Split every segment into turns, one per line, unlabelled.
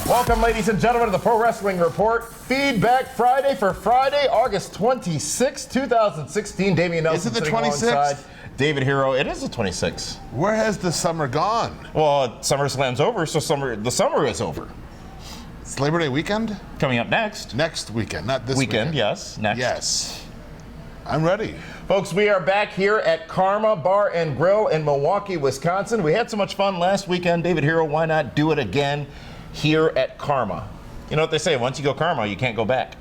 Welcome, ladies and gentlemen, to the Pro Wrestling Report. Feedback Friday for Friday, August 26, 2016. Damian Nelson
Is it the
sitting
26th?
alongside David Hero. It is the 26th.
Where has the summer gone?
Well, SummerSlam's over, so the summer is over.
It's Labor Day weekend?
Coming up next.
Next weekend, not this
Weekend, yes. Next.
Yes. I'm ready.
Folks, we are back here at Karma Bar and Grill in Milwaukee, Wisconsin. We had so much fun last weekend. David Hero, why not do it again here at Karma? You know what they say, once you go Karma, you can't go back.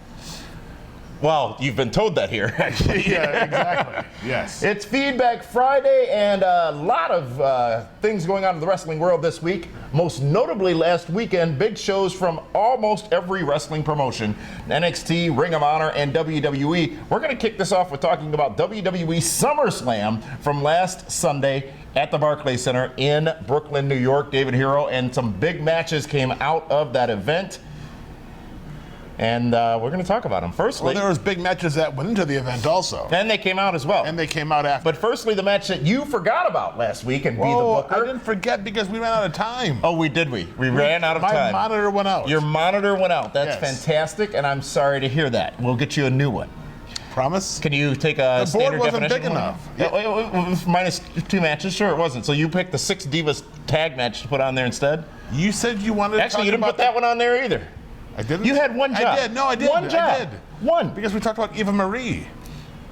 Well, you've been told that here, actually.
Yeah, exactly. Yes.
It's Feedback Friday, and a lot of things going on in the wrestling world this week. Most notably last weekend, big shows from almost every wrestling promotion. NXT, Ring of Honor, and WWE. We're going to kick this off with talking about WWE SummerSlam from last Sunday at the Barclays Center in Brooklyn, New York. David Hero, and some big matches came out of that event. And we're going to talk about them. Firstly,
Well, there was big matches that went into the event also.
and they came out as well.
And they came out after.
But firstly, the match that you forgot about last week and Be the
Oh,
Booker.
I didn't forget because we ran out of time.
Oh, we did. We ran out of
My
time.
monitor went out.
Your monitor went out. That's
Yes.
fantastic, and I'm sorry to hear that. We'll get you a new one.
Promise?
Can you take a
The board
standard
wasn't
definition
big
one?
enough.
Yeah, it was minus 2 matches. Sure, it wasn't. So you picked the 6 Divas tag match to put on there instead?
You said you wanted to
Actually,
talk
you didn't
about
put that one on there either.
I didn't?
You had one job.
I did. No, I did.
One job.
I did.
One.
Because we talked about Eva Marie.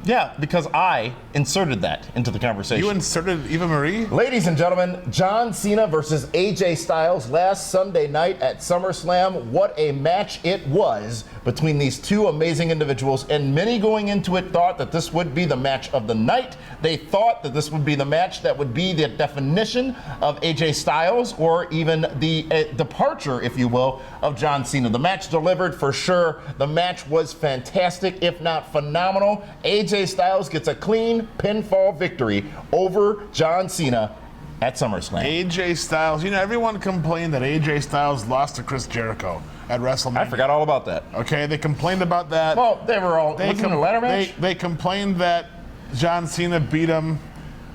Yeah, because I inserted that into the conversation.
You inserted Eva Marie?
Ladies and gentlemen, John Cena versus AJ Styles last Sunday night at SummerSlam. What a match it was between these two amazing individuals, and many going into it thought that this would be the match of the night. They thought that this would be the match that would be the definition of AJ Styles, or even the departure, if you will, of John Cena. The match delivered for sure. The match was fantastic, if not phenomenal. AJ Styles gets a clean pinfall victory over John Cena at SummerSlam.
AJ Styles. You know, everyone complained that AJ Styles lost to Chris Jericho at WrestleMania.
I forgot all about that.
Okay, they complained about that.
Well, they were all. Wasn't it a ladder match?
They complained that John Cena beat him,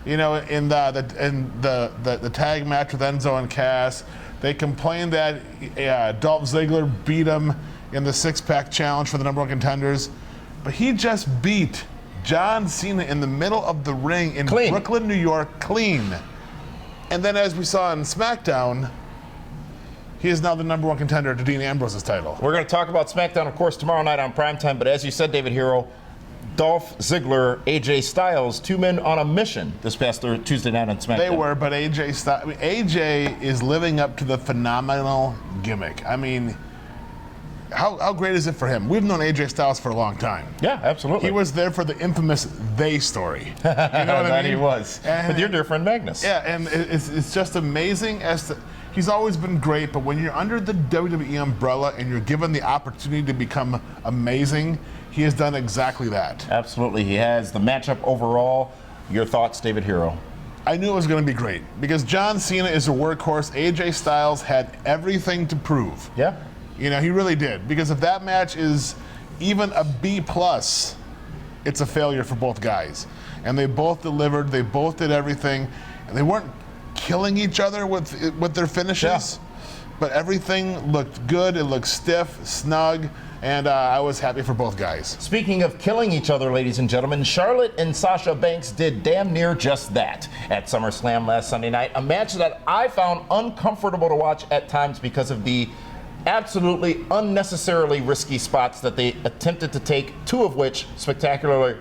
you know, in the tag match with Enzo and Cass. They complained that Dolph Ziggler beat him in the six-pack challenge for the number one contenders, but he just beat John Cena in the middle of the ring in
Clean.
Brooklyn, New York, clean. And then, as we saw in SmackDown, he is now the number one contender to Dean Ambrose's title.
We're going to talk about SmackDown, of course, tomorrow night on primetime. But as you said, David Hero, Dolph Ziggler, AJ Styles, 2 men on a mission this past Tuesday night on SmackDown.
They were, but AJ is living up to the phenomenal gimmick. I mean, how great is it for him? We've known AJ Styles for a long time.
Yeah, absolutely.
He was there for the infamous "they" story. You know what I
That
mean?
he was.
And-
With your dear friend Magnus.
Yeah, and it's just amazing as to, he's always been great, but when you're under the WWE umbrella and you're given the opportunity to become amazing, he has done exactly that.
Absolutely, he has. The matchup overall, your thoughts, David Hero?
I knew it was going to be great because John Cena is a workhorse. AJ Styles had everything to prove.
Yeah.
You know, he really did. Because if that match is even a B+, it's a failure for both guys. And they both delivered. They both did everything. And they weren't killing each other with their finishes. But everything looked good. It looked stiff, snug. And I was happy for both guys.
Speaking of killing each other, ladies and gentlemen, Charlotte and Sasha Banks did damn near just that at SummerSlam last Sunday night. A match that I found uncomfortable to watch at times because of the absolutely unnecessarily risky spots that they attempted to take, 2 of which spectacularly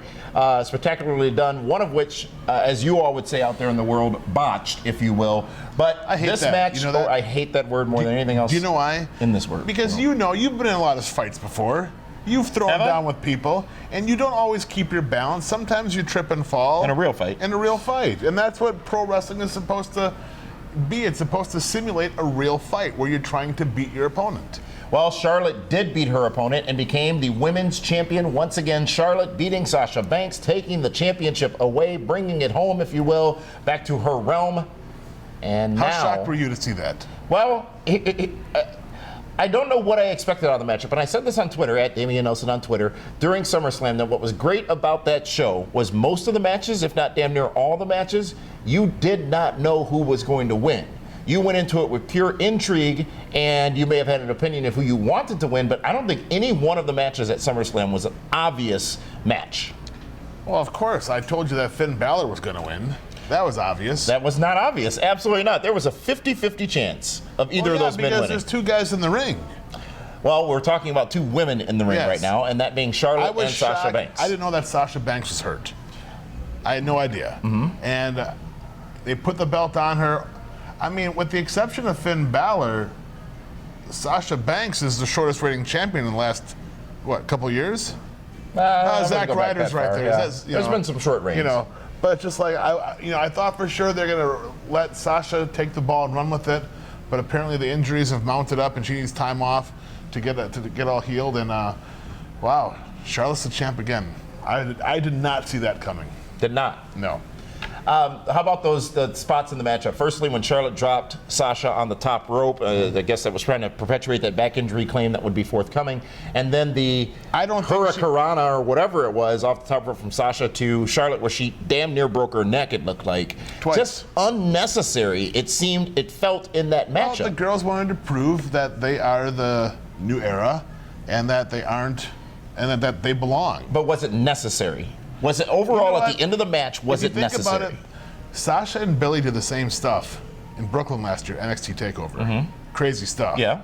done, one of which, as you all would say out there in the world, botched, if you will. But
I hate
this
that.
match,
You know that?
I hate that word more than anything else.
Do you know why?
In this word.
Because you know, you've been in a lot of fights before. You've thrown
Have I?
down with people, and you don't always keep your balance. Sometimes you trip and fall.
In a real fight.
In a real fight. And that's what pro wrestling is supposed to be. It's supposed to simulate a real fight where you're trying to beat your opponent.
Well, Charlotte did beat her opponent and became the women's champion once again. Charlotte beating Sasha Banks, taking the championship away, bringing it home, if you will, back to her realm. And
How
now,
shocked were you to see that?
well, I don't know what I expected out of the matchup, and I said this on Twitter, at Damian Nelson on Twitter, during SummerSlam, that what was great about that show was most of the matches, if not damn near all the matches, you did not know who was going to win. You went into it with pure intrigue, and you may have had an opinion of who you wanted to win, but I don't think any one of the matches at SummerSlam was an obvious match.
Well, of course, I told you that Finn Balor was going to win. That was obvious.
That was not obvious. Absolutely not. There was a 50-50 chance of either of those men winning.
Because there's two guys in the ring.
Well, we're talking about two women in the ring right now, and that being Charlotte and Sasha Banks.
I didn't know that Sasha Banks was hurt. I had no idea. And they put the belt on her. I mean, with the exception of Finn Balor, Sasha Banks is the shortest rating champion in the last, couple years? Zack Ryder's right there.
Yeah. There's been some short reigns.
But just like I thought for sure they're gonna let Sasha take the ball and run with it, but apparently the injuries have mounted up and she needs time off to get all healed. And wow, Charlotte's the champ again. I did not see that coming.
Did not.
No.
How about the spots in the matchup? Firstly, when Charlotte dropped Sasha on the top rope, I guess that was trying to perpetuate that back injury claim that would be forthcoming. And then the Hurricanrana or whatever it was off the top rope from Sasha to Charlotte, where she damn near broke her neck, it looked like.
Twice.
Just unnecessary, it felt in that matchup.
Well, the girls wanted to prove that they are the new era and that they aren't, and that they belong.
But was it necessary? Was it overall at the end of the match, was it necessary?
If you think about it, Sasha and Billy did the same stuff in Brooklyn last year, NXT TakeOver. Crazy stuff.
Yeah.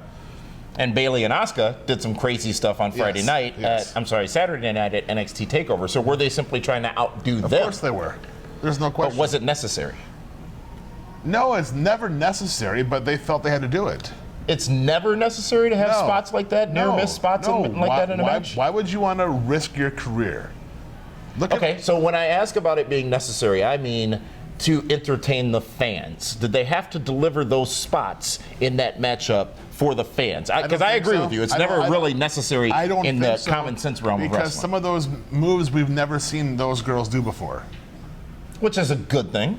And Bayley and Asuka did some crazy stuff on Saturday night at NXT TakeOver. So were they simply trying to outdo them?
Of course they were. There's no question.
But was it necessary?
No, it's never necessary, but they felt they had to do it.
It's never necessary to have spots like that? Near miss spots like that in a match?
Why would you want to risk your career?
So when I ask about it being necessary, I mean to entertain the fans. Did they have to deliver those spots in that matchup for the fans? Because I agree with you. It's never really necessary in the common sense realm of wrestling.
Because some of those moves we've never seen those girls do before.
Which is a good thing.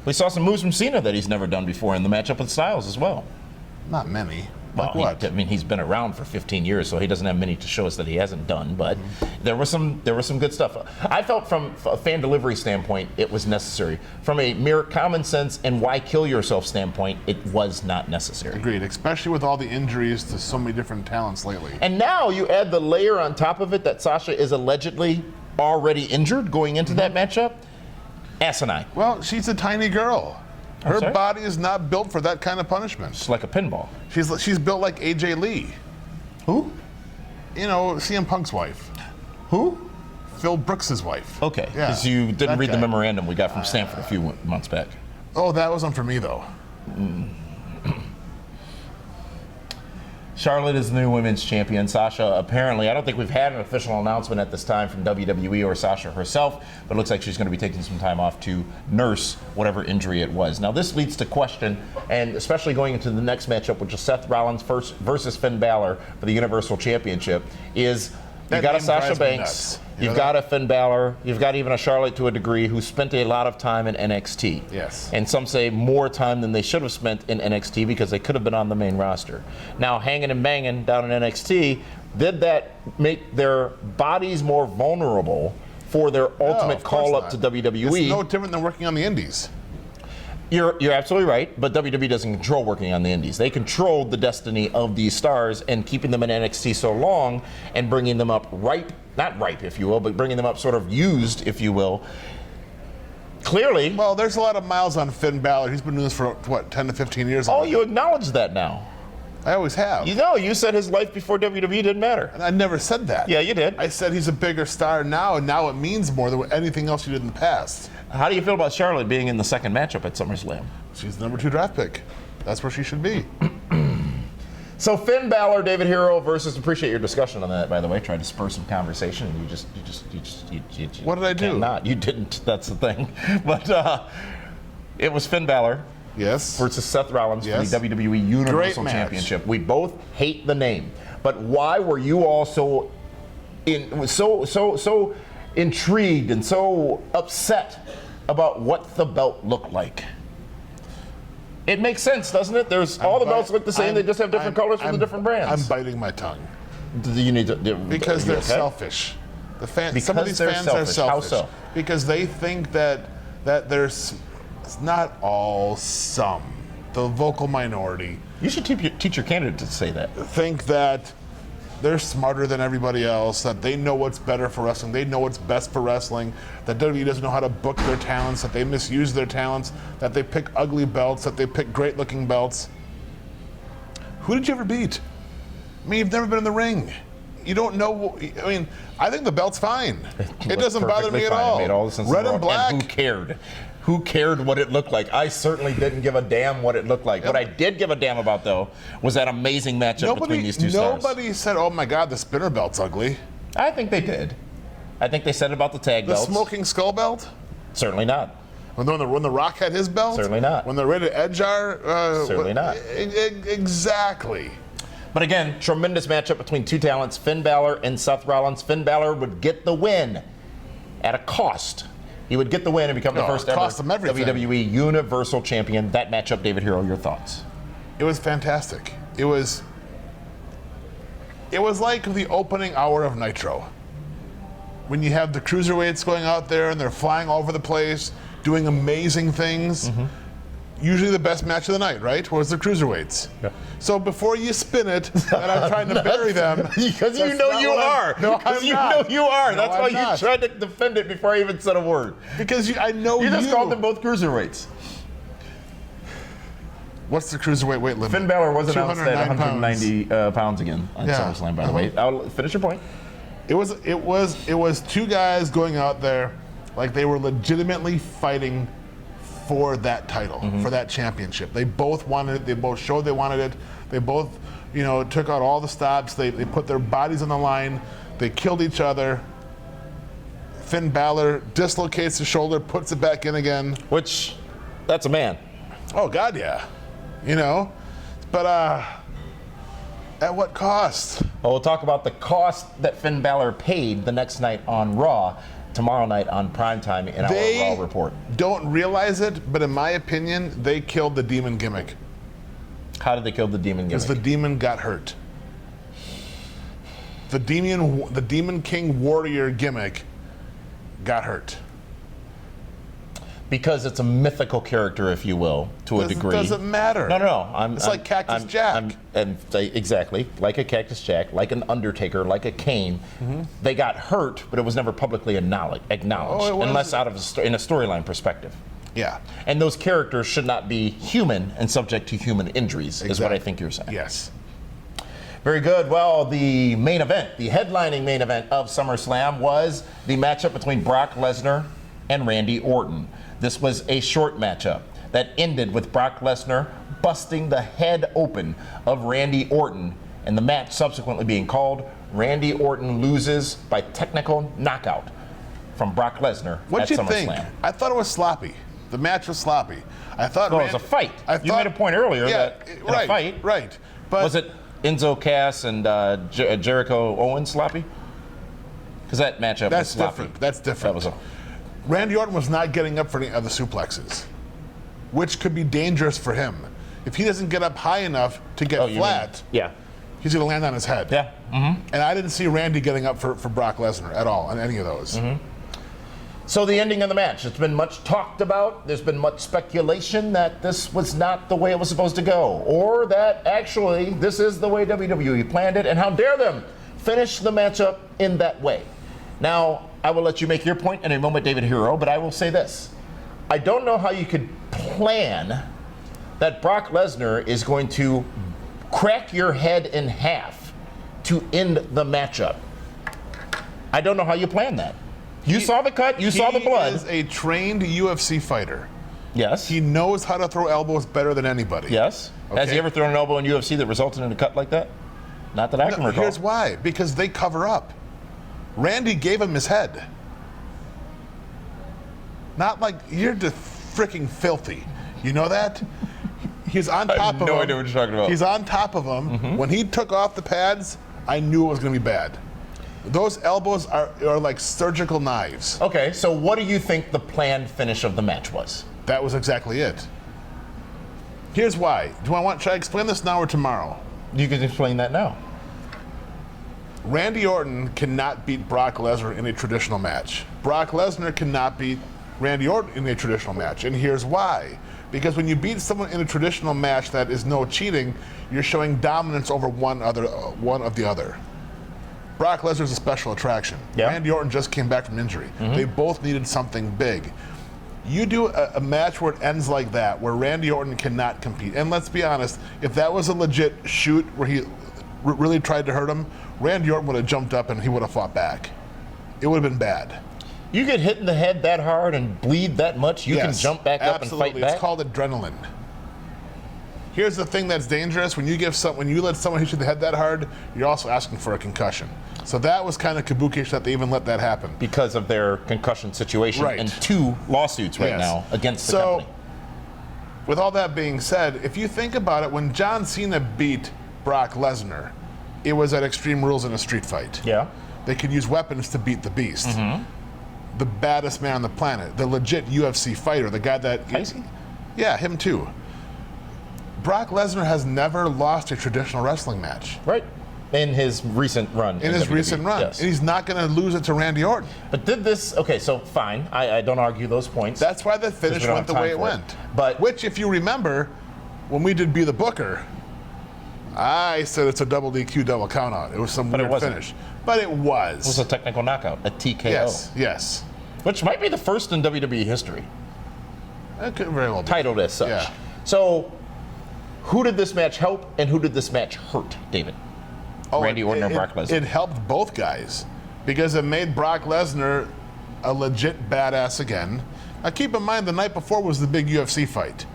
We saw some moves from Cena that he's never done before in the matchup with Styles as well.
Not many.
Well,
like what?
He's been around for 15 years, so he doesn't have many to show us that he hasn't done. But there was some good stuff. I felt from a fan delivery standpoint, it was necessary. From a mere common sense and why kill yourself standpoint, it was not necessary.
Agreed, especially with all the injuries to so many different talents lately.
And now you add the layer on top of it that Sasha is allegedly already injured going into that matchup. Asinine.
Well, she's a tiny girl. Her body is not built for that kind of punishment.
It's like a pinball.
She's built like AJ Lee.
Who?
CM Punk's wife.
Who?
Phil Brooks' wife.
Okay, because you didn't read the memorandum we got from Stanford a few months back.
Oh, that wasn't for me, though.
Charlotte is the new women's champion. Sasha, apparently, I don't think we've had an official announcement at this time from WWE or Sasha herself, but it looks like she's going to be taking some time off to nurse whatever injury it was. Now, this leads to question, and especially going into the next matchup, which is Seth Rollins versus Finn Balor for the Universal Championship, is you got a Sasha Banks, you've got a Finn Balor, you've got even a Charlotte to a degree who spent a lot of time in NXT.
Yes.
And some say more time than they should have spent in NXT because they could have been on the main roster. Now, hanging and banging down in NXT, did that make their bodies more vulnerable for their ultimate call-up to WWE?
It's no different than working on the indies.
You're absolutely right, but WWE doesn't control working on the indies. They control the destiny of these stars and keeping them in NXT so long and bringing them up not ripe, if you will, but bringing them up sort of used, if you will. Clearly.
Well, there's a lot of miles on Finn Balor. He's been doing this for, 10 to 15 years already.
Oh, you acknowledge that now.
I always have.
You said his life before WWE didn't matter.
And I never said that.
Yeah, you did.
I said he's a bigger star now, and now it means more than anything else you did in the past.
How do you feel about Charlotte being in the second matchup at SummerSlam?
She's the number 2 draft pick. That's where she should be.
So Finn Balor, David Hero versus. Appreciate your discussion on that, by the way. Tried to spur some conversation, and you just.
What did I do?
Not. You didn't. That's the thing. But it was Finn Balor.
Yes.
Versus Seth Rollins for the WWE Universal Championship. We both hate the name, but why were you all so intrigued and so upset about what the belt looked like? It makes sense, doesn't it? All the belts look the same. They just have different colors for the different brands.
I'm biting my tongue.
You need to
because they're selfish. Some of these fans are selfish.
How so?
Because they think that there's not all, some, the vocal minority.
You should teach your candidate to say that.
Think that they're smarter than everybody else, that they know what's better for wrestling, they know what's best for wrestling, that WWE doesn't know how to book their talents, that they misuse their talents, that they pick ugly belts, that they pick great-looking belts. Who did you ever beat? I mean, you've never been in the ring. You don't know. I mean, I think the belt's fine. It doesn't bother me at all.
It made all the sense
Red and black.
And who cared? Who cared what it looked like? I certainly didn't give a damn what it looked like. What I did give a damn about, though, was that amazing matchup between these two stars.
Nobody said, oh my God, the spinner belt's ugly.
I think they did. I think they said it about the tag belts.
The smoking skull belt?
Certainly not.
When the Rock had his belt?
Certainly not.
When the Rated Edge are?
Certainly not.
Exactly.
But again, tremendous matchup between two talents, Finn Balor and Seth Rollins. Finn Balor would get the win at a cost. He would get the win and become the first ever WWE Universal Champion. That matchup, David Hero, your thoughts?
It was fantastic. It was like the opening hour of Nitro. When you have the cruiserweights going out there and they're flying all over the place, doing amazing things. Mm-hmm. Usually the best match of the night, right? Was the cruiserweights. Yeah. So before you spin it, that I'm trying to bury them.
Because you know you are.
No,
because you know you are. That's why you tried to defend it before I even said a word.
Because I know you.
You just called them both cruiserweights.
What's the cruiserweight weight limit?
Finn Balor was announced at 190 pounds again on SummerSlam, by the way. I'll finish your point.
It was two guys going out there like they were legitimately fighting for that title, for that championship. They both wanted it. They both showed they wanted it. They both, took out all the stops. They put their bodies on the line. They killed each other. Finn Balor dislocates the shoulder, puts it back in again.
Which, that's a man.
Oh, God, yeah. But at what cost?
Well, we'll talk about the cost that Finn Balor paid the next night on Raw, tomorrow night on primetime in our Raw report.
Don't realize it, but in my opinion, they killed the demon gimmick.
How did they kill the demon gimmick?
Because the demon got hurt. The Demon King Warrior gimmick got hurt.
Because it's a mythical character, if you will, to a degree.
It doesn't matter.
No.
It's like Cactus Jack.
Exactly, like a Cactus Jack, like an Undertaker, like a Kane. Mm-hmm. They got hurt, but it was never publicly acknowledged, unless out of in a storyline perspective.
Yeah.
And those characters should not be human and subject to human injuries, is what I think you're saying.
Yes.
Very good. Well, the main event, the headlining main event of SummerSlam was the matchup between Brock Lesnar and Randy Orton. This was a short matchup that ended with Brock Lesnar busting the head open of Randy Orton, and the match subsequently being called. Randy Orton loses by technical knockout from Brock Lesnar
What'd
at
you
SummerSlam.
think? I thought it was sloppy. The match was sloppy. I thought
it was a fight. You made a point earlier that in a fight.
Right. But
was it Enzo Cass and Jericho Owens sloppy? Because that matchup was sloppy.
That's different. Randy Orton was not getting up for any other suplexes, which could be dangerous for him. If he doesn't get up high enough to get flat, he's going to land on his head.
Yeah. Mm-hmm.
And I didn't see Randy getting up for Brock Lesnar at all on any of those.
Mm-hmm. So the ending of the match, it's been much talked about. There's been much speculation that this was not the way it was supposed to go, or that actually this is the way WWE planned it, and how dare them finish the matchup in that way. Now, I will let you make your point in a moment, David Hero, but I will say this. I don't know how you could plan that Brock Lesnar is going to crack your head in half to end the matchup. I don't know how you plan that. You saw the cut, you saw the blood.
He is a trained UFC fighter.
Yes.
He knows how to throw elbows better than anybody.
Yes. Okay. Has he ever thrown an elbow in UFC that resulted in a cut like that? Not that I can recall.
Here's why. Because they cover up. Randy gave him his head. Not like, you're just freaking filthy. You know that? He's on top of him. I have no idea what you're talking about. He's on top of him. Mm-hmm. When he took off the pads, I knew it was going to be bad. Those elbows are like surgical knives.
Okay, so what do you think the planned finish of the match was?
That was exactly it. Here's why. Should I explain this now or tomorrow?
You can explain that now.
Randy Orton cannot beat Brock Lesnar in a traditional match. Brock Lesnar cannot beat Randy Orton in a traditional match, and here's why. Because when you beat someone in a traditional match that is no cheating, you're showing dominance over one of the other. Brock Lesnar's a special attraction.
Yeah.
Randy Orton just came back from injury. They both needed something big. You do a match where it ends like that, where Randy Orton cannot compete. And let's be honest, if that was a legit shoot where he really tried to hurt him, Randy Orton would have jumped up and he would have fought back. It would have been bad.
You get hit in the head that hard and bleed that much, you can jump back up and fight back?
It's called adrenaline. Here's the thing that's dangerous. When you let someone hit you in the head that hard, you're also asking for a concussion. So that was kind of kabukish that they even let that happen.
Because of their concussion situation and 2 lawsuits right now against the company.
With all that being said, if you think about it, when John Cena beat Brock Lesnar, it was at Extreme Rules in a street fight.
Yeah.
They could use weapons to beat the beast. The baddest man on the planet, the legit UFC fighter, the guy that... Yeah, him too. Brock Lesnar has never lost a traditional wrestling match.
Right. In his recent run.
In his recent run.
Yes.
And he's not going to lose it to Randy Orton.
But did this... Okay, so fine. I don't argue those points.
That's why the finish went the way it went.
But
which, if you remember, when we did Be the Booker, I said it's a double DQ, double count out. It was some weird finish. But it was.
It was a technical knockout, a TKO.
Yes.
Which might be the first in WWE history.
It could very well be.
Titled as such.
Yeah.
So, who did this match help and who did this match hurt, David? Randy Orton or Brock Lesnar?
It helped both guys because it made Brock Lesnar a legit badass again. Now keep in mind, the night before was the big UFC fight.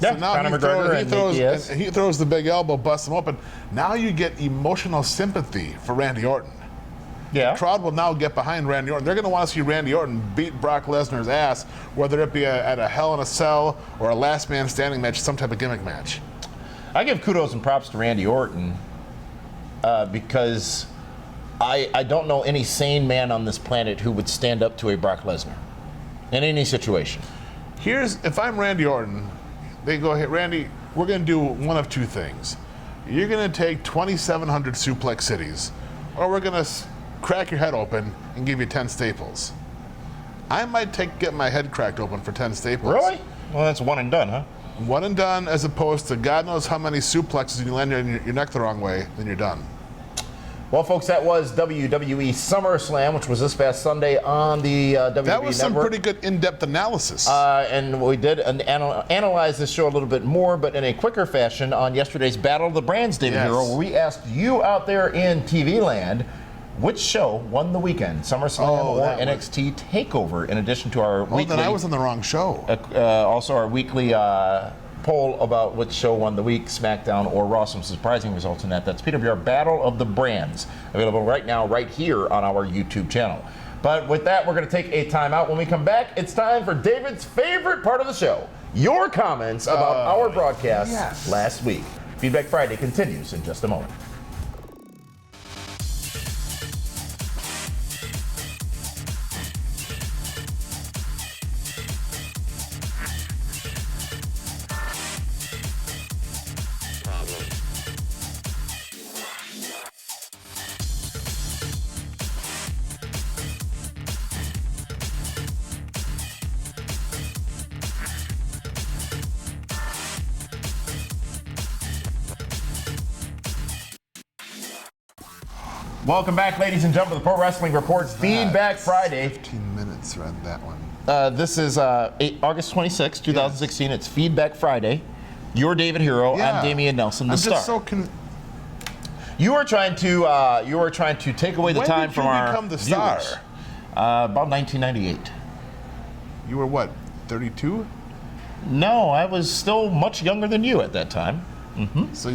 Yeah,
so now
Conor McGregor
he throws the big elbow, busts him open. Now you get emotional sympathy for Randy Orton.
Yeah.
The crowd will now get behind Randy Orton. They're going to want to see Randy Orton beat Brock Lesnar's ass, whether it be at a Hell in a Cell or a last man standing match, some type of gimmick match.
I give kudos and props to Randy Orton because I don't know any sane man on this planet who would stand up to a Brock Lesnar in any situation.
If I'm Randy Orton, they go, hey, Randy, we're going to do one of 2 things. You're going to take 2,700 suplex cities, or we're going to crack your head open and give you 10 staples. I might get my head cracked open for 10 staples.
Really? Well, that's one and done, huh?
One and done, as opposed to God knows how many suplexes, and you land your neck the wrong way, then you're done.
Well, folks, that was WWE SummerSlam, which was this past Sunday on the WWE Network.
That was some pretty good in-depth analysis.
And we did analyze this show a little bit more, but in a quicker fashion on yesterday's Battle of the Brands, David Hero, where we asked you out there in TV land, which show won the weekend, SummerSlam or NXT TakeOver, in addition to our weekly...
then I was on the wrong show.
Also our weekly poll about which show won the week, SmackDown or Raw. Some surprising results in that. That's PWR Battle of the Brands, available right now, right here on our YouTube channel. But with that, we're going to take a timeout. When we come back, it's time for David's favorite part of the show, your comments about our broadcast last week. Feedback Friday continues in just a moment. Welcome back, ladies and gentlemen, to the Pro Wrestling Report's Feedback Friday.
15 minutes read that one.
This is August 26, 2016. It's Feedback Friday. You're David Hero. I'm Damian Nelson, the star. You are trying to take away the time from our
become the star?
viewers. About 1998.
You were what, 32?
No, I was still much younger than you at that time.
So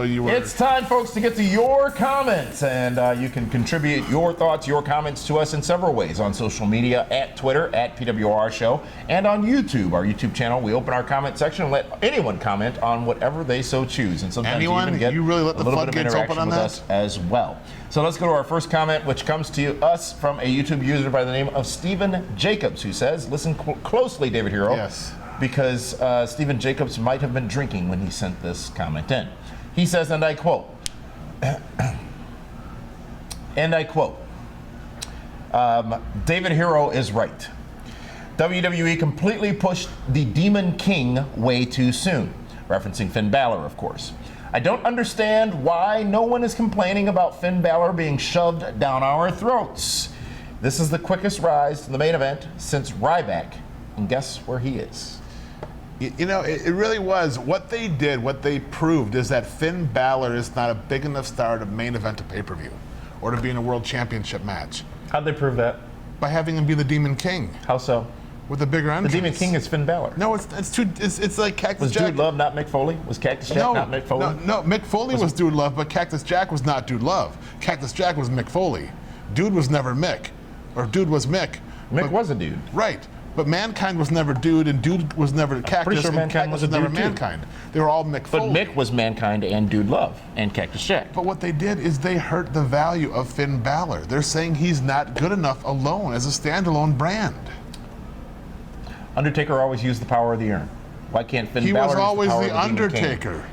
you were.
It's time, folks, to get to your comments, and you can contribute your thoughts, your comments to us in several ways on social media, at Twitter, at PWR Show, and on YouTube, our YouTube channel. We open our comment section and let anyone comment on whatever they so choose, and sometimes you even get
you really let the
a little bit of
floodgates
interaction
open on
with
that?
us as well. So let's go to our first comment, which comes to us from a YouTube user by the name of Stephen Jacobs, who says, "Listen closely, David Hero.
Yes.
because Stephen Jacobs might have been drinking when he sent this comment in. He says, and I quote, David Hero is right. WWE completely pushed the Demon King way too soon, referencing Finn Balor, of course. I don't understand why no one is complaining about Finn Balor being shoved down our throats. This is the quickest rise to the main event since Ryback, and guess where he is?
You know, it really was. What they did, what they proved, is that Finn Balor is not a big enough star to main event a pay-per-view or to be in a world championship match.
How'd they prove that?
By having him be the Demon King.
How so?
With a bigger entrance.
The Demon King is Finn Balor.
No, it's like Cactus Jack.
Was Dude Love not Mick Foley? Was Cactus Jack not Mick Foley?
No, Mick Foley was Dude Love, but Cactus Jack was not Dude Love. Cactus Jack was Mick Foley. Dude was never Mick. Or Dude was Mick.
Mick was a dude.
Right. But Mankind was never Dude, and Dude was never Cactus,
pretty sure
and
Mankind
Cactus
was a
never
dude, too.
Mankind. They were all Mick Foley.
But Mick was Mankind and Dude Love and Cactus Jack.
But what they did is they hurt the value of Finn Balor. They're saying he's not good enough alone as a standalone brand.
Undertaker always used the power of the urn. Why can't Finn Balor use
He was always
the power
the
of the Demon King?
Undertaker.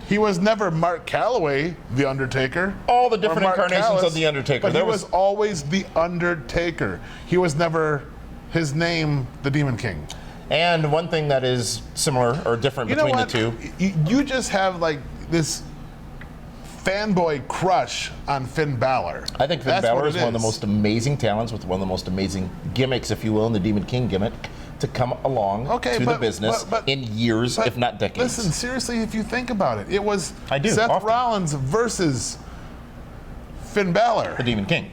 He was never Mark Calloway, the Undertaker.
All the
or
different
Mark
incarnations
Callis,
of the Undertaker.
But he was always the Undertaker. He was never his name, the Demon King.
And one thing that is similar or different between the two.
You just have like this fanboy crush on Finn Balor.
I think Finn Balor is one of the most amazing talents with one of the most amazing gimmicks, if you will, in the Demon King gimmick to come along to the business in years, if not decades.
Listen, seriously, if you think about it, it was
Seth
Rollins versus Finn Balor.
The Demon King.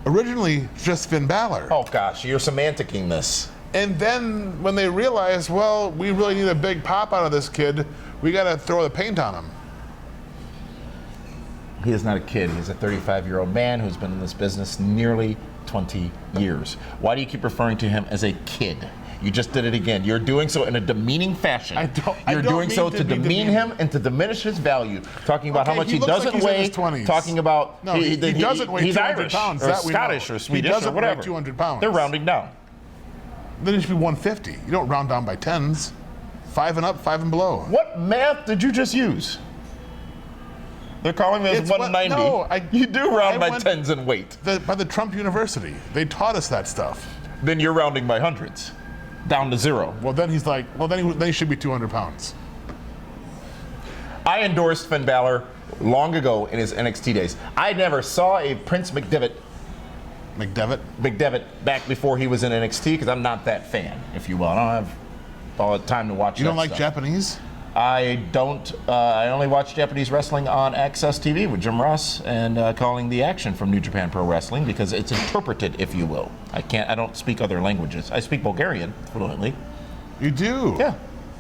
Originally, just Finn Balor.
Oh gosh, you're semanticing this.
And then when they realized, well, we really need a big pop out of this kid, we got to throw the paint on him.
He is not a kid. He's a 35-year-old man who's been in this business nearly 20 years. Why do you keep referring to him as a kid? You just did it again. You're doing so in a demeaning fashion. You're doing so to demean him and to diminish his value. Talking about how much he doesn't weigh. Talking about
he doesn't weigh
he's
200
Irish
pounds.
or
That we know.
Scottish or Swedish
he doesn't
or whatever.
Weigh 200 pounds.
They're rounding down.
Then it should be 150. You don't round down by tens. 5 and up, 5 and below.
What math did you just use? They're calling me as 190. You do round by tens in weight.
By the Trump University. They taught us that stuff.
Then you're rounding by hundreds. Down to zero.
Well, then he's like, then he should be 200 pounds.
I endorsed Finn Balor long ago in his NXT days. I never saw a Prince McDevitt back before he was in NXT because I'm not that fan, if you will. I don't have all the time to watch.
You don't like
stuff.
Japanese?
I don't. I only watch Japanese wrestling on Access TV with Jim Ross and calling the action from New Japan Pro Wrestling because it's interpreted, if you will. I don't speak other languages. I speak Bulgarian fluently.
You do?
Yeah.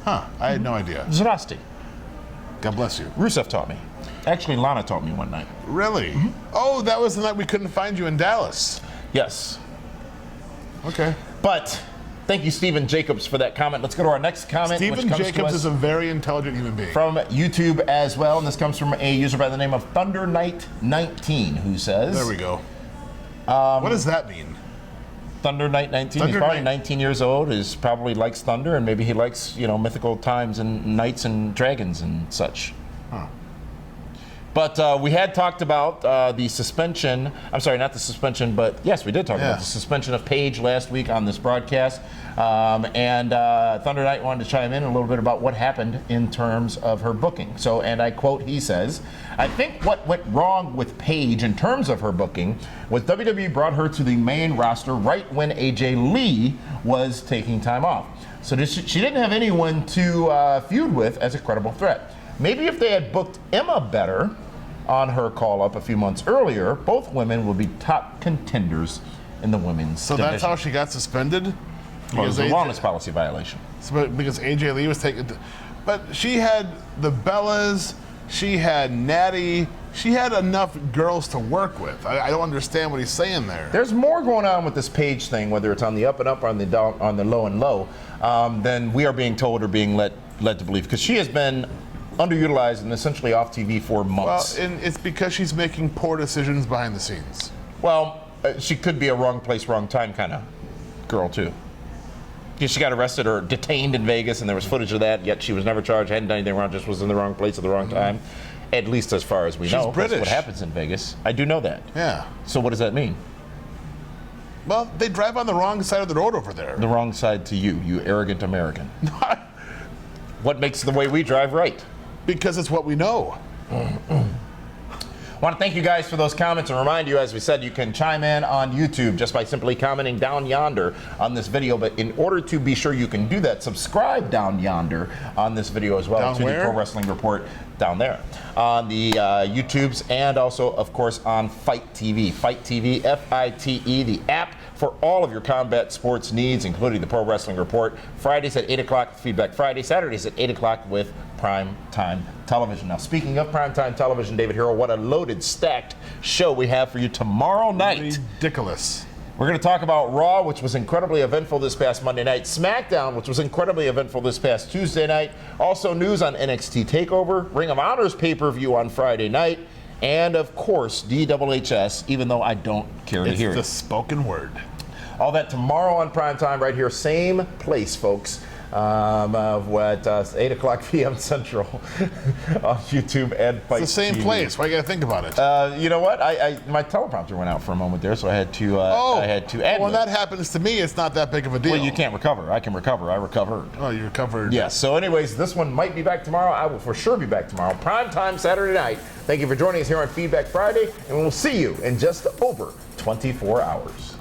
Huh. I had no idea.
Zdrasty.
God bless you.
Rusev taught me. Actually, Lana taught me one night.
Really? Mm-hmm. Oh, that was the night we couldn't find you in Dallas.
Yes.
Okay.
But thank you, Stephen Jacobs, for that comment. Let's go to our next comment.
Stephen Jacobs is a very intelligent human being.
From YouTube as well, and this comes from a user by the name of Thunder Knight 19, who says...
There we go. What does that mean?
Thunder Knight 19. He's probably 19 years old. He probably likes thunder, and maybe he likes, mythical times and knights and dragons and such.
Huh.
But we had talked about the suspension. I'm sorry, not the suspension, but yes, we did talk about the suspension of Paige last week on this broadcast. And Thunder Knight wanted to chime in a little bit about what happened in terms of her booking. So, and I quote, he says, I think what went wrong with Paige in terms of her booking was WWE brought her to the main roster right when AJ Lee was taking time off. So she didn't have anyone to feud with as a credible threat. Maybe if they had booked Emma better on her call-up a few months earlier, both women would be top contenders in the women's division.
That's how she got suspended?
Well, it was a wellness policy violation.
Because AJ Lee was taking... But she had the Bellas, she had Natty, she had enough girls to work with. I don't understand what he's saying there.
There's more going on with this Paige thing, whether it's on the up and up or on the down, on the low and low, than we are being told or being led to believe. Because she has been underutilized and essentially off TV for months.
Well, and it's because she's making poor decisions behind the scenes.
Well, she could be a wrong place, wrong time kind of girl, too. She got arrested or detained in Vegas, and there was footage of that, yet she was never charged, hadn't done anything wrong, just was in the wrong place at the wrong time. At least as far as we know.
British.
That's what happens in Vegas. I do know that.
Yeah.
So what does that mean?
Well, they drive on the wrong side of the road over there.
The wrong side to you, you arrogant American. What makes the way we drive right?
Because it's what we know.
I want to thank you guys for those comments and remind you, as we said, you can chime in on YouTube just by simply commenting down yonder on this video. But in order to be sure you can do that, subscribe down yonder on this video as well
Down
to
where?
the Pro Wrestling Report down there on the YouTubes and also, of course, on Fight TV. Fight TV, F-I-T-E, the app for all of your combat sports needs, including the Pro Wrestling Report. Fridays at 8 o'clock, Feedback Friday. Saturdays at 8 o'clock with Prime Time Television. Now, speaking of Prime Time Television, David Hero, what a loaded, stacked show we have for you tomorrow night.
Ridiculous.
We're going to talk about Raw, which was incredibly eventful this past Monday night, SmackDown, which was incredibly eventful this past Tuesday night, also news on NXT TakeOver, Ring of Honor's pay-per-view on Friday night, and of course, DWHS, even though I don't care to hear
It's
it.
the spoken word.
All that tomorrow on Primetime right here, same place, folks. 8 o'clock p.m. Central on YouTube and Fight
It's the same
TV.
place. Why you gotta think about it?
You know what? My teleprompter went out for a moment there, so I had to. I had to add.
When that happens to me, it's not that big of a deal.
Well, you can't recover. I can recover. I recovered.
Oh, you recovered.
Yes. So, anyways, this one might be back tomorrow. I will for sure be back tomorrow. Primetime Saturday night. Thank you for joining us here on Feedback Friday, and we'll see you in just over 24 hours.